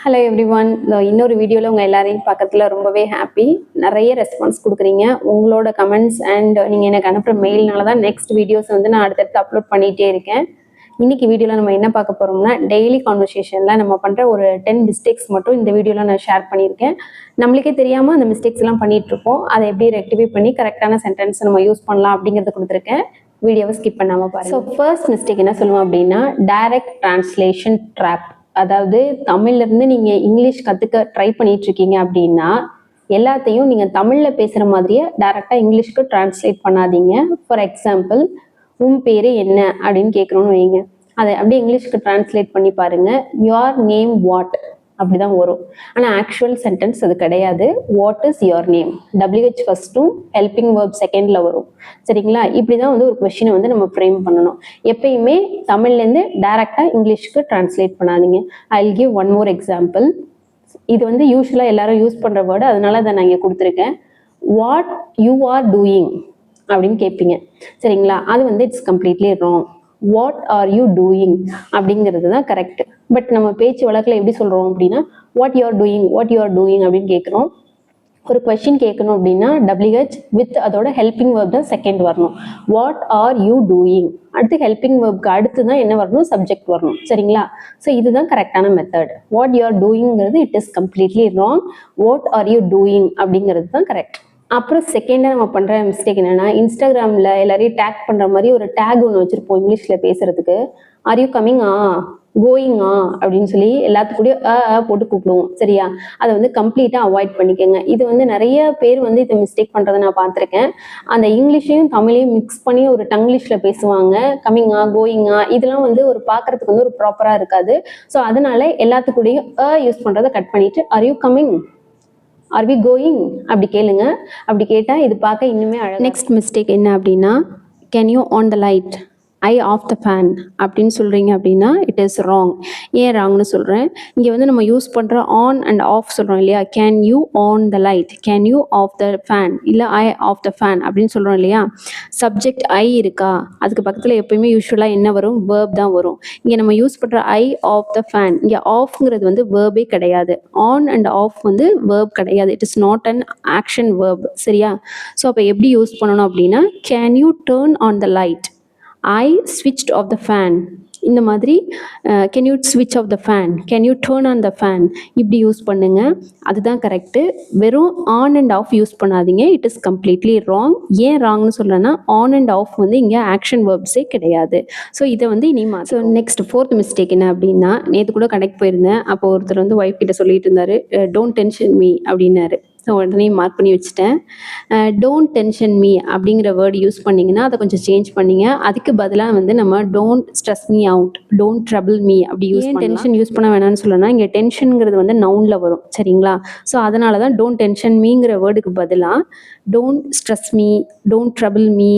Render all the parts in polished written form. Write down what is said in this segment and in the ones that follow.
Hello everyone. இன்னொரு வீடியோவில் உங்கள் எல்லாரையும் பக்கத்தில் ரொம்பவே ஹாப்பி. நிறைய ரெஸ்பான்ஸ் கொடுக்குறீங்க. உங்களோட கமெண்ட்ஸ் அண்ட் நீங்கள் எனக்கு அனுப்புகிற மெயில்னால தான் நெக்ஸ்ட் வீடியோஸ் வந்து நான் அடுத்தடுத்து அப்லோட் பண்ணிகிட்டே இருக்கேன். இன்றைக்கி வீடியோவில் நம்ம என்ன பார்க்க போகிறோம்னா, டெய்லி கான்வர்சேஷனில் நம்ம பண்ணுற ஒரு 10 மிஸ்டேக்ஸ் மட்டும் இந்த வீடியோவில் நான் ஷேர் பண்ணியிருக்கேன். நம்மளுக்கே தெரியாமல் அந்த மிஸ்டேக்ஸ் எல்லாம் பண்ணிகிட்ருப்போம். அதை எப்படி ரெக்டிஃபை பண்ணி கரெக்டான சென்டென்ஸ் நம்ம யூஸ் பண்ணலாம் அப்படிங்கிறத கொடுத்துருக்கேன். வீடியோவை ஸ்கிப் பண்ணாமல் பாருங்கள். ஸோ ஃபர்ஸ்ட் மிஸ்டேக் என்ன சொல்லுவோம் அப்படின்னா, டைரக்ட் டிரான்ஸ்லேஷன் ட்ராப். அதாவது தமிழ்லேருந்து நீங்கள் இங்கிலீஷ் கற்றுக்க ட்ரை பண்ணிட்டு இருக்கீங்க அப்படின்னா, எல்லாத்தையும் நீங்கள் தமிழில் பேசுகிற மாதிரியே டைரெக்டாக இங்கிலீஷ்க்கு டிரான்ஸ்லேட் பண்ணாதீங்க. ஃபார் எக்ஸாம்பிள், உன் பேர் என்ன அப்படின்னு கேட்குறோன்னு வைங்க. அதை அப்படியே இங்கிலீஷ்க்கு டிரான்ஸ்லேட் பண்ணி பாருங்கள். யுவர் நேம் வாட் அப்படிதான் வரும். ஆனால் ஆக்சுவல் சென்டென்ஸ் அது கிடையாது. What is your name, WH ஃபர்ஸ்ட்டும் ஹெல்பிங் வேர்ப் செகண்டில் வரும். சரிங்களா? இப்படி தான் வந்து ஒரு கொஸ்டினை வந்து நம்ம ஃப்ரேம் பண்ணணும். எப்பயுமே தமிழ்லேருந்து டைரெக்டாக இங்கிலீஷ்க்கு டிரான்ஸ்லேட் பண்ணாதீங்க. I will give one more example. இது வந்து யூஸ்வலாக எல்லாரும் யூஸ் பண்ணுற வேர்டு, அதனால அதை நான் இங்கே கொடுத்துருக்கேன். வாட் யூ ஆர் டூயிங் அப்படின்னு கேட்பீங்க. சரிங்களா? அது வந்து it's completely wrong. What are you doing அப்படிங்கிறது தான் கரெக்ட். பட் நம்ம பேச்சு வழக்கில் எப்படி சொல்கிறோம் அப்படின்னா, what you are doing, what you are doing அப்படின்னு கேட்குறோம். ஒரு கொஸ்டின் கேட்கணும் அப்படின்னா WH வித் அதோட ஹெல்பிங் வேர்ப் தான் செகண்ட் வரணும். வாட் ஆர் யூ டூயிங், அடுத்து ஹெல்பிங் வேர்ப்க்கு அடுத்து தான் என்ன வரணும், சப்ஜெக்ட் வரணும். சரிங்களா? ஸோ இதுதான் கரெக்டான மெத்தட். வாட் யூ ஆர் டூயிங்கிறது it is completely wrong. What are you doing அப்படிங்கிறது தான் கரெக்ட். அப்புறம் செகண்டாக நம்ம பண்ணுற மிஸ்டேக் என்னென்னா, இன்ஸ்டாகிராமில் எல்லாரையும் டேக் பண்ணுற மாதிரி ஒரு டேக் ஒன்று வச்சுருப்போம் இங்கிலீஷில் பேசுகிறதுக்கு. ஆர் யூ கம்மிங் கோயிங் அப்படின்னு சொல்லி எல்லாத்துக்கூடயும் போட்டு கூப்பிடுவோம். சரியா? அதை வந்து கம்ப்ளீட்டாக அவாய்ட் பண்ணிக்கோங்க. இது வந்து நிறைய பேர் வந்து இதை மிஸ்டேக் பண்ணுறதை நான் பார்த்துருக்கேன். அந்த இங்கிலீஷையும் தமிழையும் மிக்ஸ் பண்ணி ஒரு டங்கிலீஷில் பேசுவாங்க. கம்மிங்கா, கோயிங்கா, இதெல்லாம் வந்து ஒரு பார்க்குறதுக்கு வந்து ஒரு ப்ராப்பராக இருக்காது. ஸோ அதனால எல்லாத்துக்கூடயும் யூஸ் பண்ணுறதை கட் பண்ணிவிட்டு are you coming, are we going அப்படி கேளுங்க. அப்படி கேட்டால் இது பார்க்க இன்னுமே அழகாக. நெக்ஸ்ட் மிஸ்டேக் என்ன அப்படின்னா, can you on the light, I off the fan அப்படின்னு சொல்கிறீங்க அப்படின்னா இட் இஸ் ராங். ஏன் ராங்னு சொல்கிறேன். இங்கே வந்து நம்ம யூஸ் பண்ணுற ஆன் அண்ட் ஆஃப் சொல்கிறோம் இல்லையா? Can you on the light, can you off the fan, இல்லை ஐ ஆஃப் த ஃபேன் அப்படின்னு சொல்கிறோம் இல்லையா? சப்ஜெக்ட் ஐ இருக்கா, அதுக்கு பக்கத்தில் எப்பயுமே யூஸ்வலாக என்ன வரும், வேர்ப் தான் வரும். இங்கே நம்ம யூஸ் பண்ணுற ஐ ஆஃப் த ஃபேன், இங்கே ஆஃப்ங்கிறது வந்து வேர்பே கிடையாது. ஆன் அண்ட் ஆஃப் வந்து வேர்ப் கிடையாது. It is not an action verb. சரியா? ஸோ அப்போ எப்படி யூஸ் பண்ணணும் அப்படின்னா, can you turn on the light, I switched off the fan. இந்த மாதிரி can you switch off the fan, can you turn on the fan, இப்படி use பண்ணுங்க. அதுதான் கரெக்டு. வெறும் ஆன் அண்ட் ஆஃப் யூஸ் பண்ணாதீங்க. It is completely wrong. ஏன் ராங்னு சொல்கிறேன்னா, on and half வந்து இங்கே ஆக்ஷன் வேர்ப்ஸே கிடையாது. ஸோ இதை வந்து இனிமா. ஸோ நெக்ஸ்ட் ஃபோர்த் மிஸ்டேக் என்ன அப்படின்னா, நேற்று கூட கனெக்ட் போயிருந்தேன். அப்போ ஒருத்தர் வந்து ஒய்ஃப் கிட்ட சொல்லிட்டு இருந்தாரு, டோன்ட் டென்ஷன் மீ அப்படின்னாரு. ஸோ உடனே மார்க் பண்ணி வச்சுட்டேன். டோன்ட் டென்ஷன் மீ அப்படிங்கிற வேர்டு யூஸ் பண்ணிங்கன்னா அதை கொஞ்சம் சேஞ்ச் பண்ணிங்க. அதுக்கு பதிலாக வந்து நம்ம don't stress me out, don't trouble me அப்படி யூஸ் பண்ணி. டென்ஷன் யூஸ் பண்ண வேணாம்னு சொல்லணும்னா, இங்கே டென்ஷனுங்கிறது வந்து நவுனில் வரும். சரிங்களா? ஸோ அதனால தான் டோன்ட் டென்ஷன் மீங்கிற வேர்டுக்கு பதிலாக don't stress me, don't trouble me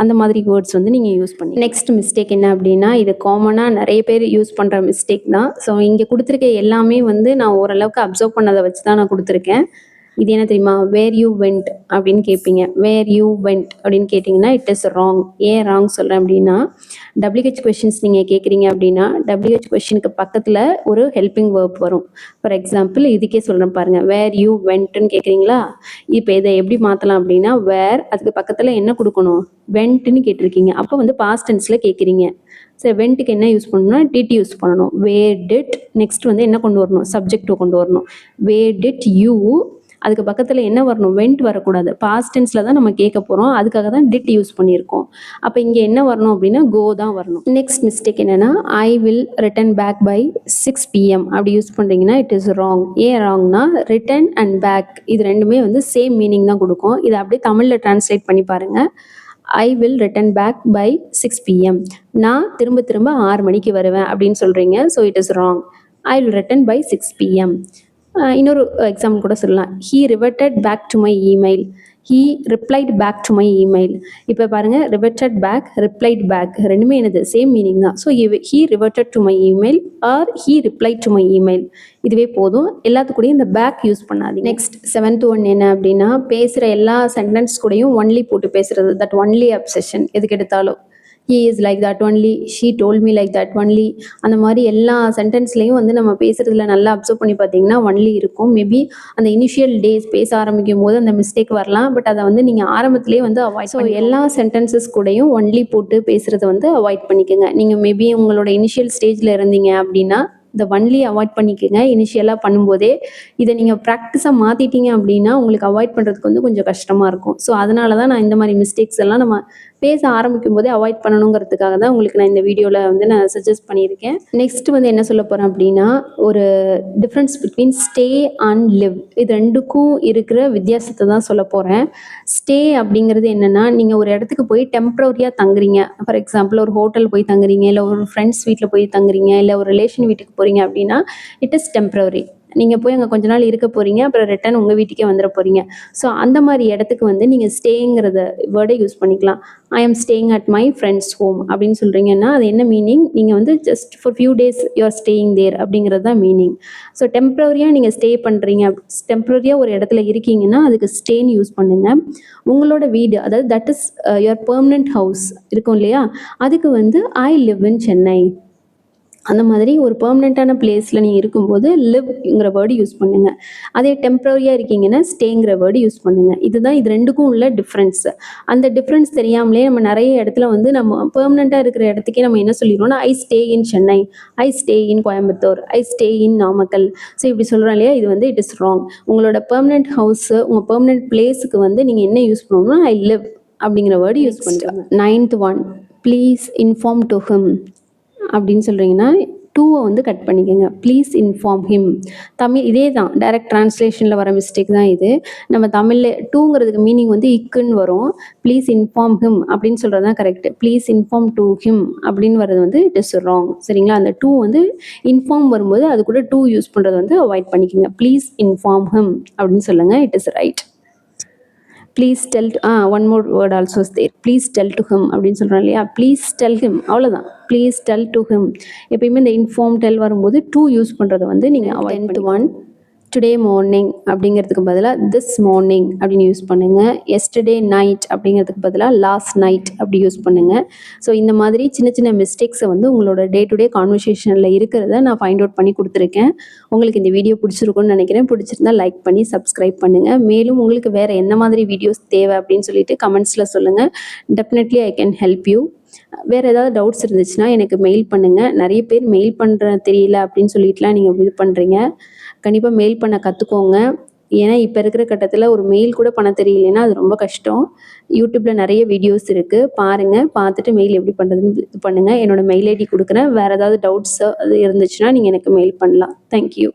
அந்த மாதிரி வேர்ட்ஸ் வந்து நீங்கள் யூஸ் பண்ணி. நெக்ஸ்ட் மிஸ்டேக் என்ன அப்படின்னா, இது காமனாக நிறைய பேர் யூஸ் பண்ணுற மிஸ்டேக் தான். ஸோ இங்கே கொடுத்துருக்க எல்லாமே வந்து நான் ஓரளவுக்கு அப்சர்வ் பண்ணதை வச்சு தான் நான் கொடுத்துருக்கேன். இது என்ன தெரியுமா? வேர் யூ வெண்ட் அப்படின்னு கேட்பீங்க. வேர் யூ வெண்ட் அப்படின்னு கேட்டிங்கன்னா இட் இஸ் ராங். ஏன் ராங் சொல்கிறேன் அப்படின்னா, WH கொஷின்ஸ் நீங்கள் கேட்குறீங்க அப்படின்னா WH கொஷினுக்கு பக்கத்தில் ஒரு ஹெல்பிங் வேர்ப் வரும். ஃபார் எக்ஸாம்பிள் இதுக்கே சொல்கிறேன் பாருங்கள். வேர் யூ வெண்ட்டுன்னு கேட்குறீங்களா? இப்போ இதை எப்படி மாற்றலாம் அப்படின்னா, வேர் அதுக்கு பக்கத்தில் என்ன கொடுக்கணும், வெண்ட்டுன்னு கேட்டிருக்கீங்க. அப்போ வந்து பாஸ்ட் டென்ஸில் கேட்குறீங்க. சரி, வெண்ட்டுக்கு என்ன யூஸ் பண்ணணும்னா டிட் யூஸ் பண்ணணும். வேர் டிட், நெக்ஸ்ட் வந்து என்ன கொண்டு வரணும், சப்ஜெக்ட் கொண்டு வரணும். வேர் டிட் யூ, அதுக்கு பக்கத்தில் என்ன வரணும், வெண்ட் வரக்கூடாது. பாஸ்ட் டென்ஸில் தான் நம்ம கேட்க போகிறோம். அதுக்காக தான் டிட் யூஸ் பண்ணியிருக்கோம். அப்போ இங்கே என்ன வரணும் அப்படின்னா கோ தான் வரணும். நெக்ஸ்ட் மிஸ்டேக் என்னென்னா, I will return back by 6 PM அப்படி யூஸ் பண்ணுறீங்கன்னா இட் இஸ் ராங். ஏன் ராங்னா, ரிட்டர்ன் அண்ட் பேக் இது ரெண்டுமே வந்து சேம் மீனிங் தான் கொடுக்கும். இதை அப்படியே தமிழில் டிரான்ஸ்லேட் பண்ணி பாருங்கள். I will return back by 6 PM, நான் திரும்ப 6 மணிக்கு வருவேன் அப்படின்னு சொல்கிறீங்க. So it is wrong. I will return by 6 PM. இன்னொரு எக்ஸாம்பிள் கூட சொல்லலாம். He reverted back to my email, he replied back to my email. இப்போ பாருங்கள், ரிவர்ட்டட் பேக், ரிப்ளைட் பேக் ரெண்டுமே என்னது, சேம் மீனிங் தான். So he reverted to my email or he replied to my email இதுவே போதும். எல்லாத்துக்கூடையும் இந்த பேக் யூஸ் பண்ணாதீங்க. Next 7th one என்ன அப்படின்னா, பேசுகிற எல்லா சென்டென்ஸ் கூடயும் ஒன்லி போட்டு பேசுகிறது. That only obsession. எதுக்கு எடுத்தாலும் he is like that only, she told me like that only. அந்த மாதிரி எல்லா சென்டென்ஸ்லையும் வந்து நம்ம பேசுறதுல நல்லா அப்சர்வ் பண்ணி பார்த்தீங்கன்னா ஒன்லி இருக்கும். மேபி அந்த இனிஷியல் டேஸ் பேச ஆரம்பிக்கும் போது அந்த மிஸ்டேக் வரலாம். பட் அதை வந்து நீங்கள் ஆரம்பத்திலே வந்து அவாய்ட். ஸோ எல்லா சென்டென்சஸ் கூடயும் ஒன்லி போட்டு பேசுறத வந்து அவாய்ட் பண்ணிக்கோங்க. நீங்கள் மேபி உங்களோட இனிஷியல் ஸ்டேஜில் இருந்தீங்க அப்படின்னா இந்த ஒன்லி அவாய்ட் பண்ணிக்கோங்க இனிஷியலாக பண்ணும்போதே. இதை நீங்கள் ப்ராக்டிஸாக மாற்றிட்டீங்க அப்படின்னா உங்களுக்கு அவாய்ட் பண்ணுறதுக்கு வந்து கொஞ்சம் கஷ்டமாக இருக்கும். ஸோ அதனால தான் நான் இந்த மாதிரி மிஸ்டேக்ஸ் எல்லாம் நம்ம பேச ஆரம்பிக்கும் போதே அவாய்ட் பண்ணணுங்கிறதுக்காக தான் உங்களுக்கு நான் இந்த வீடியோவில் வந்து நான் சஜஸ்ட் பண்ணியிருக்கேன். நெக்ஸ்ட் வந்து என்ன சொல்ல போகிறேன் அப்படின்னா, ஒரு difference between stay and live, இது ரெண்டுக்கும் இருக்கிற வித்தியாசத்தை தான் சொல்ல போகிறேன். ஸ்டே அப்படிங்கிறது என்னென்னா, நீங்கள் ஒரு இடத்துக்கு போய் டெம்பரரியாக தங்குறீங்க. ஃபார் எக்ஸாம்பிள் ஒரு ஹோட்டல் போய் தங்குறீங்க, இல்லை ஒரு ஃப்ரெண்ட்ஸ் வீட்டில் போய் தங்குறீங்க, இல்லை ஒரு ரிலேஷன் வீட்டுக்கு போகிறீங்க அப்படின்னா இட் இஸ் டெம்பரரி. நீங்கள் போய் அங்கே கொஞ்ச நாள் இருக்க போகிறீங்க, அப்புறம் ரிட்டர்ன் உங்கள் வீட்டுக்கே வந்துட போகிறீங்க. ஸோ அந்த மாதிரி இடத்துக்கு வந்து நீங்கள் ஸ்டேங்கிறத வேர்டை யூஸ் பண்ணிக்கலாம். I am staying at my friends home அப்படின்னு சொல்கிறீங்கன்னா அது என்ன மீனிங்? நீங்கள் வந்து just for few days you are staying there அப்படிங்கிறது தான் மீனிங். ஸோ டெம்பரரியாக நீங்கள் ஸ்டே பண்ணுறீங்க, டெம்பரரியாக ஒரு இடத்துல இருக்கீங்கன்னா அதுக்கு ஸ்டேன்னு யூஸ் பண்ணுங்கள். உங்களோட வீடு, அதாவது that is your permanent house இருக்கும் இல்லையா, அதுக்கு வந்து ஐ லிவ் இன் சென்னை. அந்த மாதிரி ஒரு பெர்மனெண்ட்டான பிளேஸில் நீங்கள் இருக்கும்போது லிவ்ங்கிற வேர்டு யூஸ் பண்ணுங்கள். அதே டெம்பரரியாக இருக்கீங்கன்னா ஸ்டேங்கிற வேர்டு யூஸ் பண்ணுங்கள். இதுதான் இது ரெண்டுக்கும் உள்ள டிஃப்ரென்ஸ். அந்த டிஃப்ரென்ஸ் தெரியாமலே நம்ம நிறைய இடத்துல வந்து நம்ம பெர்மனெண்ட்டாக இருக்கிற இடத்துக்கே நம்ம என்ன சொல்லிடுவோம்னா I stay in Chennai, I stay in Coimbatore, I stay in Namakkal. So இப்படி சொல்கிறோம் இல்லையா, இது வந்து இட் இஸ் ராங். உங்களோட பெர்மனெண்ட் ஹவுஸு, உங்கள் பெர்மனெண்ட் பிளேஸுக்கு வந்து நீங்கள் என்ன யூஸ் பண்ணணும்னா ஐ லிவ் அப்படிங்கிற வேர்டு யூஸ் பண்ணுறாங்க. 9th one, please inform to him அப்படின்னு சொல்கிறீங்கன்னா டூவை வந்து கட் பண்ணிக்கோங்க. Please inform him. தமிழ் இதே தான், டைரக்ட் ட்ரான்ஸ்லேஷனில் வர மிஸ்டேக் தான் இது. நம்ம தமிழில் டூங்கிறதுக்கு மீனிங் வந்து இக்குன்னு வரும். ப்ளீஸ் இன்ஃபார்ம் ஹிம் அப்படின்னு சொல்கிறது தான் correct. Please inform to him அப்படின்னு வர்றது வந்து இட் இஸ் ராங். சரிங்களா? அந்த டூ வந்து இன்ஃபார்ம் வரும்போது அது கூட டூ யூஸ் பண்ணுறது வந்து அவாய்ட் பண்ணிக்கோங்க. ப்ளீஸ் இன்ஃபார்ம் ஹிம் அப்படின்னு சொல்லுங்கள், it is right. Please tell one more word also is there. Please tell to him அப்படின்னு சொல்கிறோம் இல்லையா, ப்ளீஸ் டெல் ஹிம், அவ்வளோதான். Please tell to him. எப்பயுமே இந்த இன்ஃபார்ம் டெல் வரும்போது டூ யூஸ் பண்ணுறதை வந்து நீங்கள் அவாய்ட் பண்ணி. டுடே மார்னிங் அப்படிங்கிறதுக்கு பதிலாக திஸ் மார்னிங் அப்படின்னு யூஸ் பண்ணுங்கள். எஸ்டர்டே நைட் அப்படிங்கிறதுக்கு பதிலாக லாஸ்ட் நைட் அப்படி யூஸ் பண்ணுங்கள். ஸோ இந்த மாதிரி சின்ன சின்ன மிஸ்டேக்ஸை வந்து உங்களோட டே டு டே கான்வர்சேஷனில் இருக்கிறத நான் ஃபைண்ட் அவுட் பண்ணி கொடுத்துருக்கேன். உங்களுக்கு இந்த வீடியோ பிடிச்சிருக்குன்னு நினைக்கிறேன். பிடிச்சிருந்தா லைக் பண்ணி சப்ஸ்கிரைப் பண்ணுங்கள். மேலும் உங்களுக்கு வேறு என்ன மாதிரி வீடியோஸ் தேவை அப்படின்னு சொல்லிட்டு கமெண்ட்ஸில் சொல்லுங்கள். Definitely I can help you. வேறு ஏதாவது டவுட்ஸ் இருந்துச்சுன்னா எனக்கு மெயில் பண்ணுங்கள். நிறைய பேர் மெயில் பண்ணுற தெரியல அப்படின்னு சொல்லிட்டுலாம் நீங்கள் இது பண்ணுறீங்க. கண்டிப்பாக மெயில் பண்ண கற்றுக்கோங்க. ஏன்னா இப்போ இருக்கிற கட்டத்தில் ஒரு மெயில் கூட பண்ண தெரியலன்னா அது ரொம்ப கஷ்டம். யூடியூப்பில் நிறைய வீடியோஸ் இருக்குது, பாருங்கள். பார்த்துட்டு மெயில் எப்படி பண்ணுறதுன்னு இது பண்ணுங்கள். என்னோடய மெயில் ஐடி கொடுக்குறேன். வேறு ஏதாவது டவுட்ஸ் அது இருந்துச்சுன்னா நீங்கள் எனக்கு மெயில் பண்ணலாம். தேங்க்யூ.